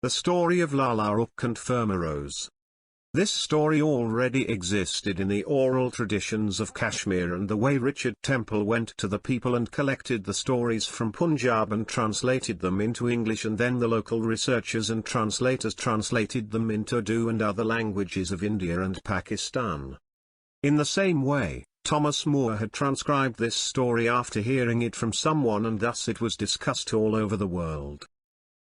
The story of Lala Rukh and Fermaroz. This story already existed in the oral traditions of Kashmir, and the way Richard Temple went to the people and collected the stories from Punjab and translated them into English, and then the local researchers and translators translated them into Urdu and other languages of India and Pakistan. In the same way, Thomas Moore had transcribed this story after hearing it from someone, and thus it was discussed all over the world.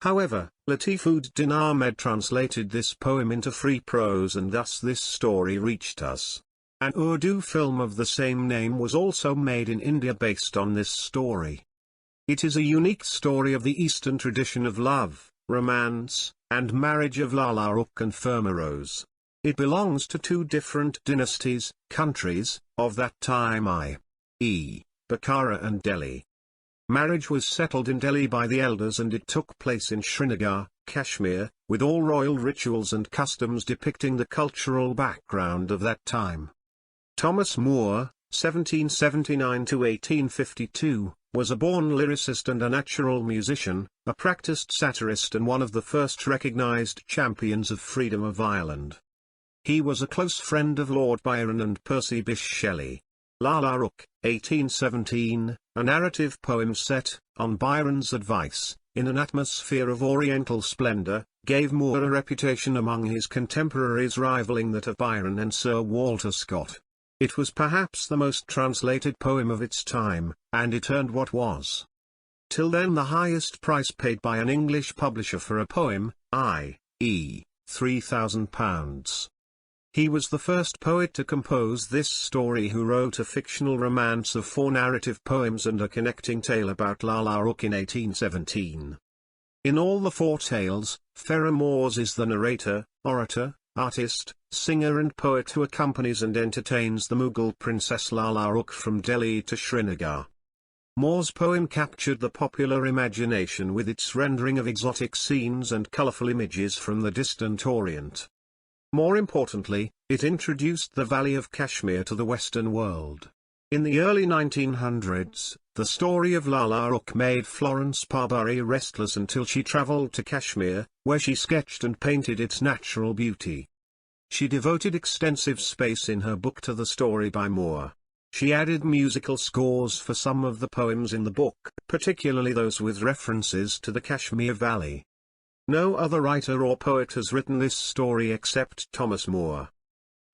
However, Latifuddin Ahmed translated this poem into free prose, and thus this story reached us. An Urdu film of the same name was also made in India based on this story. It is a unique story of the Eastern tradition of love, romance, and marriage of Lala Rukh and Fermaroz. It belongs to two different dynasties, countries, of that time, i.e., Bukhara and Delhi. Marriage was settled in Delhi by the elders, and it took place in Srinagar, Kashmir, with all royal rituals and customs depicting the cultural background of that time. Thomas Moore, 1779–1852, was a born lyricist and a natural musician, a practiced satirist, and one of the first recognized champions of freedom of Ireland. He was a close friend of Lord Byron and Percy Bysshe Shelley. Lala Rukh, 1817, a narrative poem set, on Byron's advice, in an atmosphere of oriental splendor, gave Moore a reputation among his contemporaries rivaling that of Byron and Sir Walter Scott. It was perhaps the most translated poem of its time, and it earned what was, till then, the highest price paid by an English publisher for a poem, i.e., £3,000. He was the first poet to compose this story who wrote a fictional romance of 4 narrative poems and a connecting tale about Lala Rukh in 1817. In all the 4 tales, Fermaroz is the narrator, orator, artist, singer and poet who accompanies and entertains the Mughal princess Lala Rukh from Delhi to Srinagar. Moore's poem captured the popular imagination with its rendering of exotic scenes and colorful images from the distant Orient. More importantly, it introduced the Valley of Kashmir to the Western world. In the early 1900s, the story of Lala Rukh made Florence Parbury restless until she traveled to Kashmir, where she sketched and painted its natural beauty. She devoted extensive space in her book to the story by Moore. She added musical scores for some of the poems in the book, particularly those with references to the Kashmir Valley. No other writer or poet has written this story except Thomas Moore.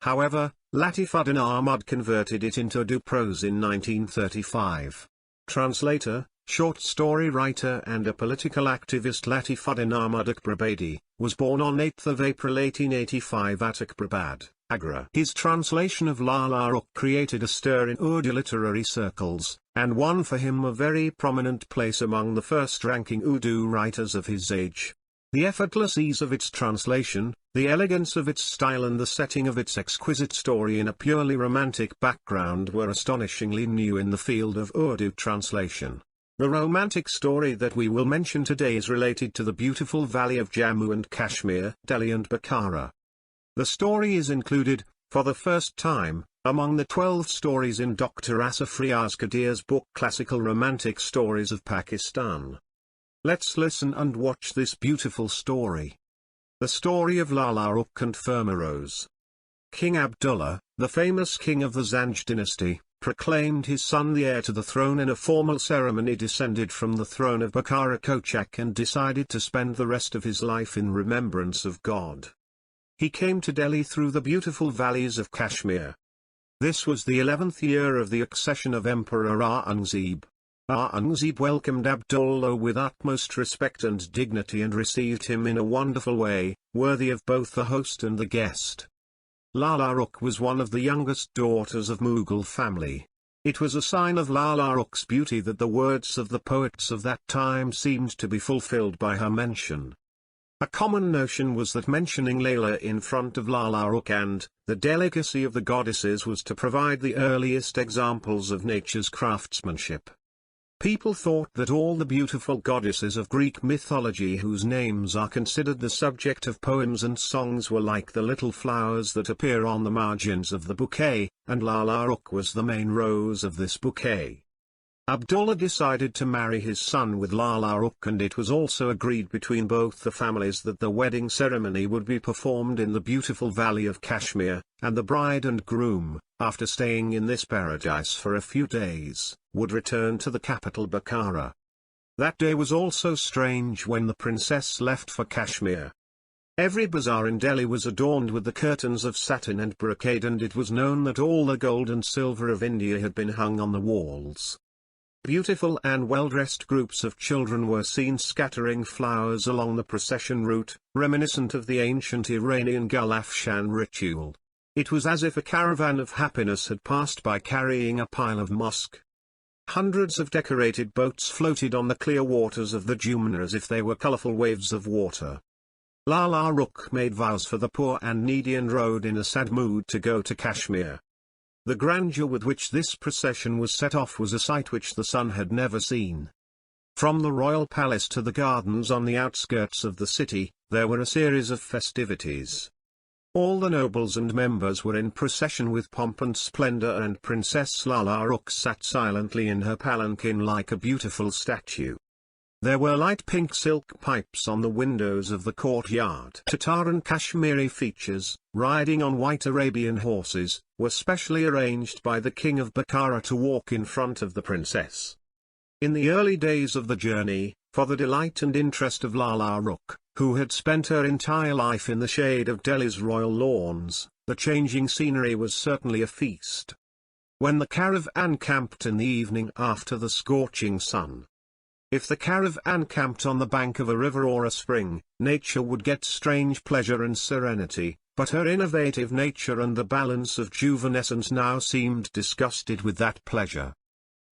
However, Latifuddin Ahmed converted it into Urdu prose in 1935. Translator, short story writer and a political activist Latifuddin Ahmed Akbarabadi, was born on 8 April 1885 at Akbarabad, Agra. His translation of Lala Rukh created a stir in Urdu literary circles, and won for him a very prominent place among the first-ranking Urdu writers of his age. The effortless ease of its translation, the elegance of its style and the setting of its exquisite story in a purely romantic background were astonishingly new in the field of Urdu translation. The romantic story that we will mention today is related to the beautiful valley of Jammu and Kashmir, Delhi and Bukhara. The story is included, for the first time, among the 12 stories in Dr. Asaf Qadeer's book Classical Romantic Stories of Pakistan. Let's listen and watch this beautiful story. The story of Lala Rukh and Fermaroz. King Abdullah, the famous king of the Zanj dynasty, proclaimed his son the heir to the throne in a formal ceremony, descended from the throne of Bukhara Kochak, and decided to spend the rest of his life in remembrance of God. He came to Delhi through the beautiful valleys of Kashmir. This was the 11th year of the accession of Emperor Aurangzeb. Aurangzeb welcomed Abdullah with utmost respect and dignity and received him in a wonderful way, worthy of both the host and the guest. Lala Rukh was one of the youngest daughters of Mughal family. It was a sign of Lala Rukh's beauty that the words of the poets of that time seemed to be fulfilled by her mention. A common notion was that mentioning Layla in front of Lala Rukh and the delicacy of the goddesses was to provide the earliest examples of nature's craftsmanship. People thought that all the beautiful goddesses of Greek mythology whose names are considered the subject of poems and songs were like the little flowers that appear on the margins of the bouquet, and Lala Rukh was the main rose of this bouquet. Abdullah decided to marry his son with Lala Rukh, and it was also agreed between both the families that the wedding ceremony would be performed in the beautiful valley of Kashmir, and the bride and groom, after staying in this paradise for a few days, would return to the capital Bukhara. That day was also strange when the princess left for Kashmir. Every bazaar in Delhi was adorned with the curtains of satin and brocade, and it was known that all the gold and silver of India had been hung on the walls. Beautiful and well-dressed groups of children were seen scattering flowers along the procession route, reminiscent of the ancient Iranian Gulafshan ritual. It was as if a caravan of happiness had passed by carrying a pile of musk. Hundreds of decorated boats floated on the clear waters of the Jumna as if they were colorful waves of water. Lala Rukh made vows for the poor and needy and rode in a sad mood to go to Kashmir. The grandeur with which this procession was set off was a sight which the sun had never seen. From the royal palace to the gardens on the outskirts of the city, there were a series of festivities. All the nobles and members were in procession with pomp and splendor, and Princess Lala Rukh sat silently in her palanquin like a beautiful statue. There were light pink silk pipes on the windows of the courtyard. Tatar and Kashmiri features, riding on white Arabian horses, were specially arranged by the king of Bukhara to walk in front of the princess. In the early days of the journey, for the delight and interest of Lala Rukh, who had spent her entire life in the shade of Delhi's royal lawns, the changing scenery was certainly a feast. When the caravan camped in the evening after the scorching sun. If the caravan camped on the bank of a river or a spring, nature would get strange pleasure and serenity, but her innovative nature and the balance of juvenescence now seemed disgusted with that pleasure.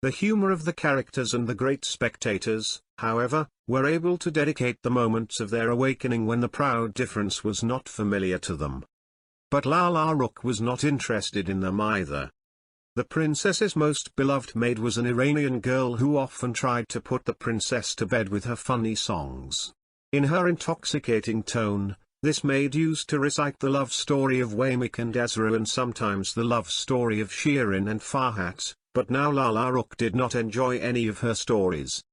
The humor of the characters and the great spectators, however, were able to dedicate the moments of their awakening when the proud difference was not familiar to them. But Lala Rukh was not interested in them either. The princess's most beloved maid was an Iranian girl who often tried to put the princess to bed with her funny songs. In her intoxicating tone, this maid used to recite the love story of Wamik and Azra and sometimes the love story of Shirin and Farhat, but now Lala Rukh did not enjoy any of her stories.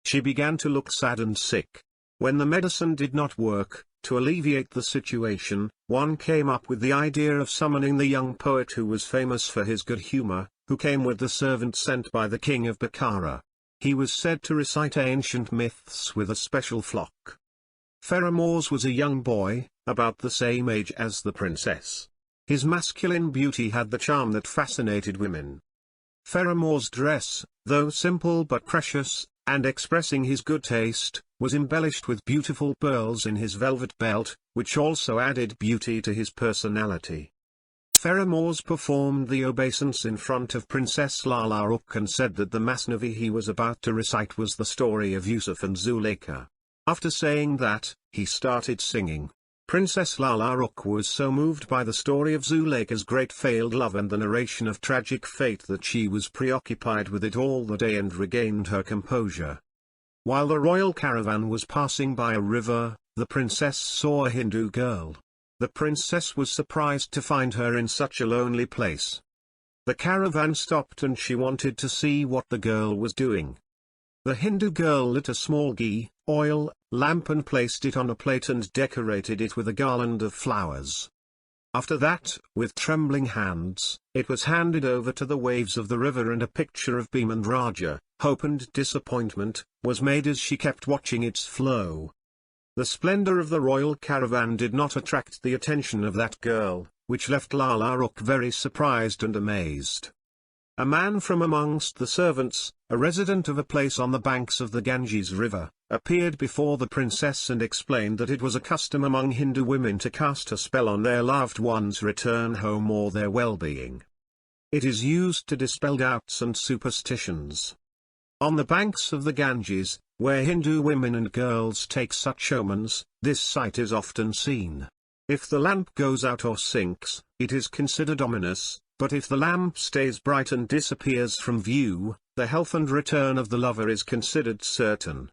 She began to look sad and sick. When the medicine did not work, to alleviate the situation, one came up with the idea of summoning the young poet who was famous for his good humor, who came with the servant sent by the king of Bukhara. He was said to recite ancient myths with a special flock. Fermaroz was a young boy, about the same age as the princess. His masculine beauty had the charm that fascinated women. Fermaroz's dress, though simple but precious, and expressing his good taste, was embellished with beautiful pearls in his velvet belt, which also added beauty to his personality. Fermaroz performed the obeisance in front of Princess Lala Rukh and said that the Masnavi he was about to recite was the story of Yusuf and Zuleika. After saying that, he started singing. Princess Lala Rukh was so moved by the story of Zuleika's great failed love and the narration of tragic fate that she was preoccupied with it all the day and regained her composure. While the royal caravan was passing by a river, the princess saw a Hindu girl. The princess was surprised to find her in such a lonely place. The caravan stopped and she wanted to see what the girl was doing. The Hindu girl lit a small ghee, oil, lamp and placed it on a plate and decorated it with a garland of flowers. After that, with trembling hands, it was handed over to the waves of the river and a picture of Bhim and Raja, hope and disappointment, was made as she kept watching its flow. The splendor of the royal caravan did not attract the attention of that girl, which left Lala Rukh very surprised and amazed. A man from amongst the servants, a resident of a place on the banks of the Ganges River, appeared before the princess and explained that it was a custom among Hindu women to cast a spell on their loved one's return home or their well-being. It is used to dispel doubts and superstitions. On the banks of the Ganges, where Hindu women and girls take such omens, this sight is often seen. If the lamp goes out or sinks, it is considered ominous, but if the lamp stays bright and disappears from view, the health and return of the lover is considered certain.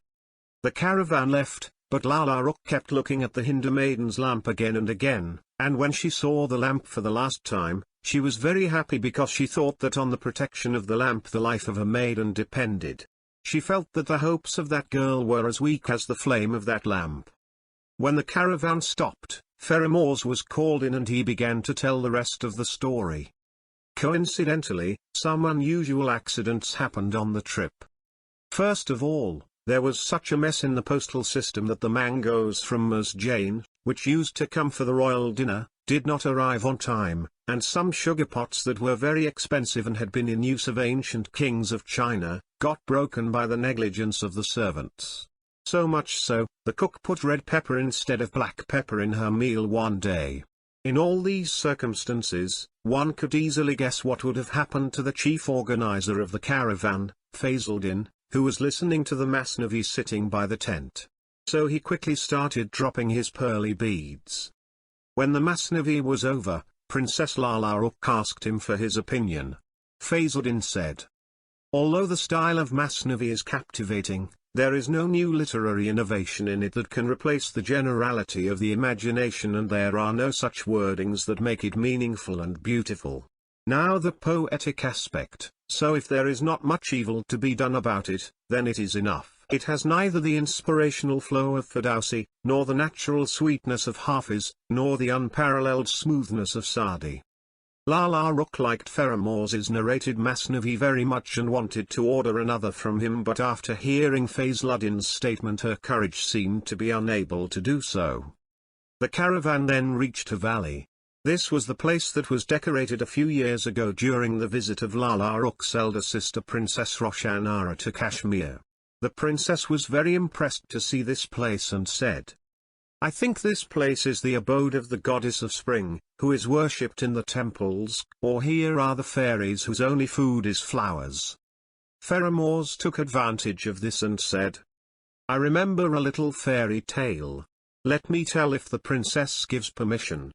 The caravan left, but Lala Rukh kept looking at the Hindu maiden's lamp again and again, and when she saw the lamp for the last time, she was very happy because she thought that on the protection of the lamp the life of a maiden depended. She felt that the hopes of that girl were as weak as the flame of that lamp. When the caravan stopped, Fermaroz was called in and he began to tell the rest of the story. Coincidentally, some unusual accidents happened on the trip. First of all, there was such a mess in the postal system that the mangoes from Masjane, which used to come for the royal dinner, did not arrive on time, and some sugar pots that were very expensive and had been in use of ancient kings of China, got broken by the negligence of the servants. So much so, the cook put red pepper instead of black pepper in her meal one day. In all these circumstances, one could easily guess what would have happened to the chief organizer of the caravan, Fazluddin, who was listening to the Masnavi sitting by the tent. So he quickly started dropping his pearly beads. When the Masnavi was over, Princess Lala Rukh asked him for his opinion. Fazluddin said, "Although the style of Masnavi is captivating, there is no new literary innovation in it that can replace the generality of the imagination, and there are no such wordings that make it meaningful and beautiful. Now the poetic aspect, so if there is not much evil to be done about it, then it is enough. It has neither the inspirational flow of Ferdowsi, nor the natural sweetness of Hafiz, nor the unparalleled smoothness of Saadi." Lala Rukh liked Fermaroz's narrated Masnavi very much and wanted to order another from him, but after hearing Fazluddin's statement her courage seemed to be unable to do so. The caravan then reached a valley. This was the place that was decorated a few years ago during the visit of Lala Rukh's elder sister Princess Roshanara to Kashmir. The princess was very impressed to see this place and said, "I think this place is the abode of the goddess of spring, who is worshipped in the temples, or here are the fairies whose only food is flowers." Fermaroz took advantage of this and said, "I remember a little fairy tale. Let me tell if the princess gives permission."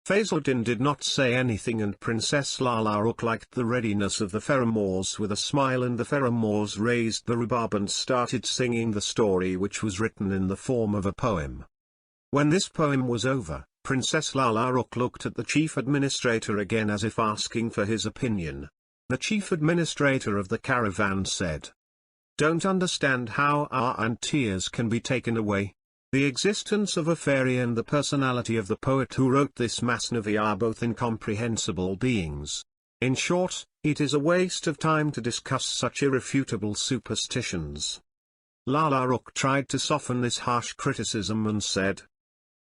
Fazluddin did not say anything, and Princess Lala Rukh liked the readiness of the Fermaroz with a smile, and the Fermaroz raised the rhubarb and started singing the story, which was written in the form of a poem. When this poem was over, Princess Lala Rukh looked at the chief administrator again as if asking for his opinion. The chief administrator of the caravan said, "Don't understand how our tears can be taken away. The existence of a fairy and the personality of the poet who wrote this Masnavi are both incomprehensible beings. In short, it is a waste of time to discuss such irrefutable superstitions." Lala Rukh tried to soften this harsh criticism and said,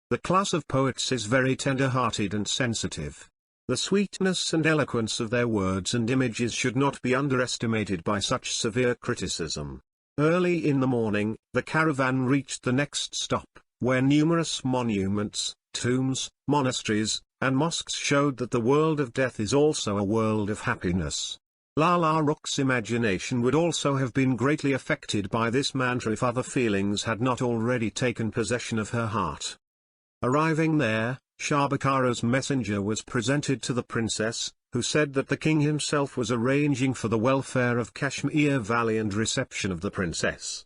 "The class of poets is very tender-hearted and sensitive. The sweetness and eloquence of their words and images should not be underestimated by such severe criticism." Early in the morning, the caravan reached the next stop, where numerous monuments, tombs, monasteries, and mosques showed that the world of death is also a world of happiness. Lala Rukh's imagination would also have been greatly affected by this mantra if other feelings had not already taken possession of her heart. Arriving there, Shahbakaro's messenger was presented to the princess, who said that the king himself was arranging for the welfare of Kashmir Valley and reception of the princess.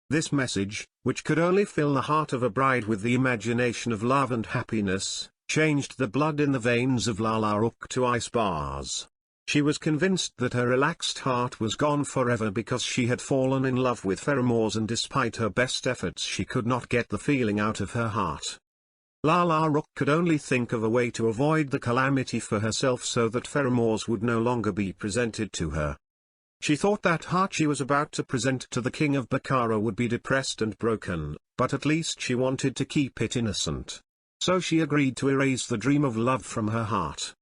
This message, which could only fill the heart of a bride with the imagination of love and happiness, changed the blood in the veins of Lala Rukh to ice bars. She was convinced that her relaxed heart was gone forever because she had fallen in love with Fermaroz, and despite her best efforts she could not get the feeling out of her heart. Lala Rukh could only think of a way to avoid the calamity for herself so that Fermaroz would no longer be presented to her. She thought that heart she was about to present to the king of Bukhara would be depressed and broken, but at least she wanted to keep it innocent. So she agreed to erase the dream of love from her heart.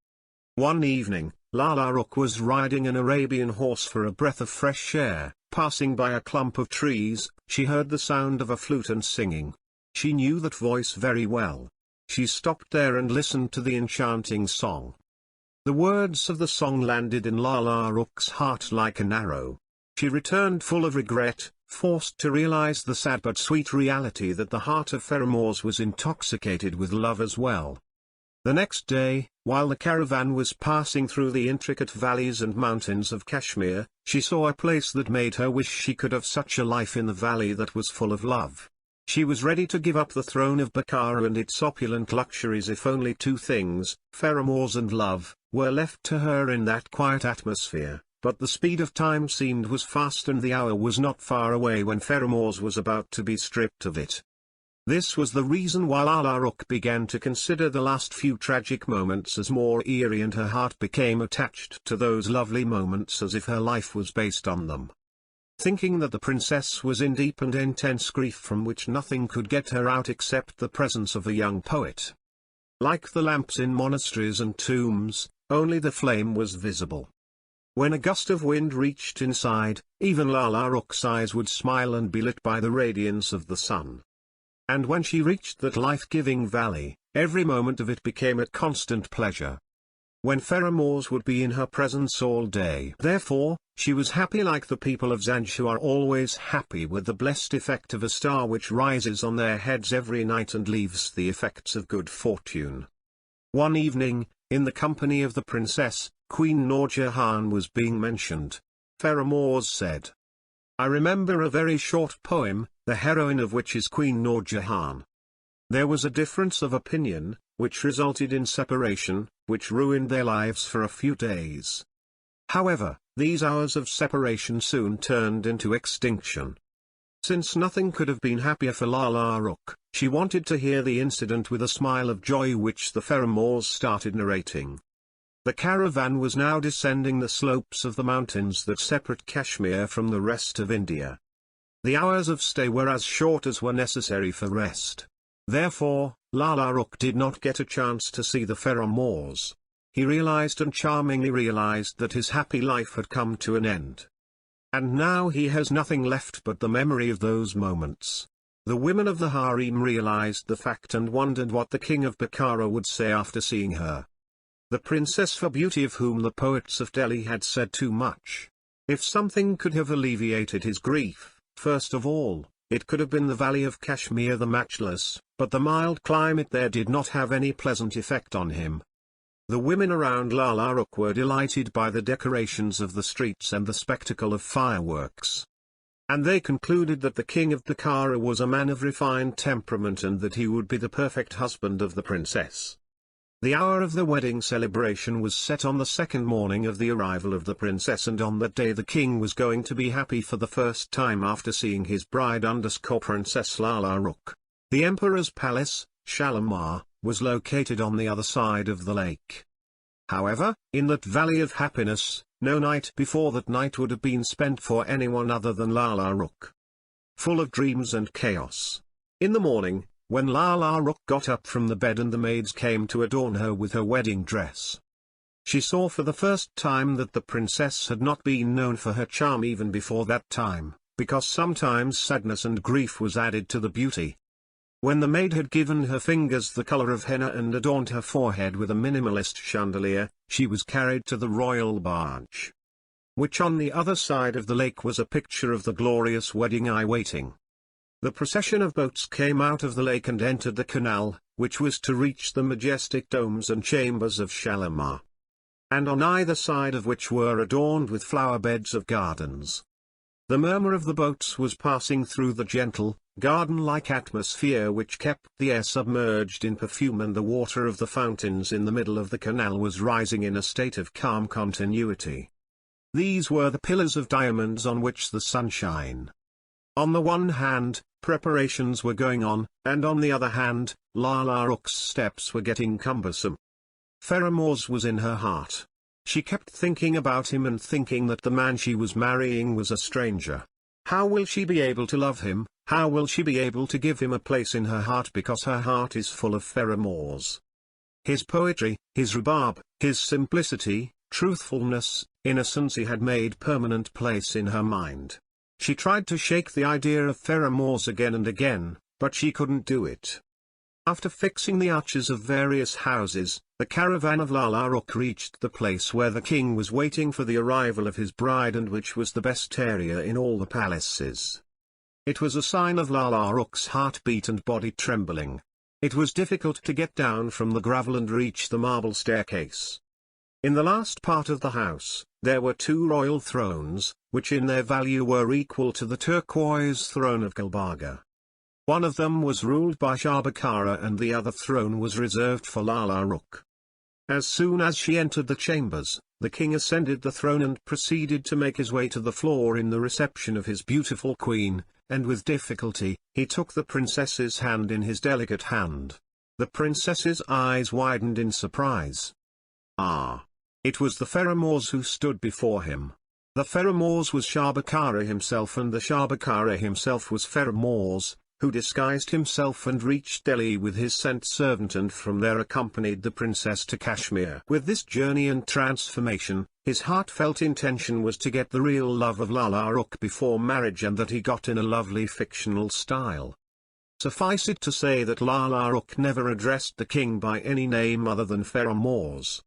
One evening, Lala Rukh was riding an Arabian horse for a breath of fresh air. Passing by a clump of trees, she heard the sound of a flute and singing. She knew that voice very well. She stopped there and listened to the enchanting song. The words of the song landed in Lala Rukh's heart like an arrow. She returned full of regret, forced to realize the sad but sweet reality that the heart of Fermaroz was intoxicated with love as well. The next day, while the caravan was passing through the intricate valleys and mountains of Kashmir, she saw a place that made her wish she could have such a life in the valley that was full of love. She was ready to give up the throne of Bukhara and its opulent luxuries if only two things, Fermaroz and love, were left to her in that quiet atmosphere. But the speed of time seemed was fast and the hour was not far away when Fermaroz was about to be stripped of it. This was the reason why Lala Rukh began to consider the last few tragic moments as more eerie, and her heart became attached to those lovely moments as if her life was based on them. Thinking that the princess was in deep and intense grief from which nothing could get her out except the presence of a young poet. Like the lamps in monasteries and tombs, only the flame was visible. When a gust of wind reached inside, even Lala Rukh's eyes would smile and be lit by the radiance of the sun. And when she reached that life-giving valley, every moment of it became a constant pleasure. When Fermaroz would be in her presence all day. Therefore, she was happy like the people of Zanj who are always happy with the blessed effect of a star which rises on their heads every night and leaves the effects of good fortune. One evening, in the company of the princess, Queen Noor Jahan was being mentioned. Fermaroz said, "I remember a very short poem, the heroine of which is Queen Noor Jahan. There was a difference of opinion, which resulted in separation, which ruined their lives for a few days. However, these hours of separation soon turned into extinction. Since nothing could have been happier for Lala Rukh, she wanted to hear the incident with a smile of joy which the Fermaroz started narrating. The caravan was now descending the slopes of the mountains that separate Kashmir from the rest of India. The hours of stay were as short as were necessary for rest. Therefore, Lala Rukh did not get a chance to see the Fermaroz. He realized and charmingly realized that his happy life had come to an end. And now he has nothing left but the memory of those moments. The women of the harem realized the fact and wondered what the king of Bukhara would say after seeing her. The princess for beauty of whom the poets of Delhi had said too much. If something could have alleviated his grief, first of all, it could have been the valley of Kashmir the matchless, but the mild climate there did not have any pleasant effect on him. The women around Lala Rukh were delighted by the decorations of the streets and the spectacle of fireworks. And they concluded that the king of Bukhara was a man of refined temperament and that he would be the perfect husband of the princess. The hour of the wedding celebration was set on the second morning of the arrival of the princess, and on that day the king was going to be happy for the first time after seeing his bride Princess Lala Rukh. The emperor's palace, Shalimar, was located on the other side of the lake. However, in that valley of happiness, no night before that night would have been spent for anyone other than Lala Rukh. Full of dreams and chaos. In the morning, when Lala Rukh got up from the bed and the maids came to adorn her with her wedding dress, she saw for the first time that the princess had not been known for her charm even before that time, because sometimes sadness and grief was added to the beauty. When the maid had given her fingers the color of henna and adorned her forehead with a minimalist chandelier, she was carried to the royal barge, which on the other side of the lake was a picture of the glorious wedding waiting. The procession of boats came out of the lake and entered the canal, which was to reach the majestic domes and chambers of Shalimar, and on either side of which were adorned with flower beds of gardens. The murmur of the boats was passing through the gentle, garden-like atmosphere which kept the air submerged in perfume, and the water of the fountains in the middle of the canal was rising in a state of calm continuity. These were the pillars of diamonds on which the sun shone. On the one hand, preparations were going on, and on the other hand, Lala Rukh's steps were getting cumbersome. Fermaroz was in her heart. She kept thinking about him and thinking that the man she was marrying was a stranger. How will she be able to love him? How will she be able to give him a place in her heart, because her heart is full of Fermaroz? His poetry, his rhubarb, his simplicity, truthfulness, innocency had made permanent place in her mind. She tried to shake the idea of Fermaroz again and again, but she couldn't do it. After fixing the arches of various houses, the caravan of Lala Rukh reached the place where the king was waiting for the arrival of his bride, and which was the best area in all the palaces. It was a sign of Lala Rukh's heartbeat and body trembling. It was difficult to get down from the gravel and reach the marble staircase. In the last part of the house, there were two royal thrones, which in their value were equal to the turquoise throne of Gulbarga. One of them was ruled by Sharbakara and the other throne was reserved for Lala Rukh. As soon as she entered the chambers, the king ascended the throne and proceeded to make his way to the floor in the reception of his beautiful queen, and with difficulty, he took the princess's hand in his delicate hand. The princess's eyes widened in surprise. Ah! It was the Fermaroz who stood before him. The Fermaroz was Sharbakara himself and the Sharbakara himself was Fermaroz, who disguised himself and reached Delhi with his sent servant and from there accompanied the princess to Kashmir. With this journey and transformation, his heartfelt intention was to get the real love of Lala Rukh before marriage and that he got in a lovely fictional style. Suffice it to say that Lala Rukh never addressed the king by any name other than Fermaroz.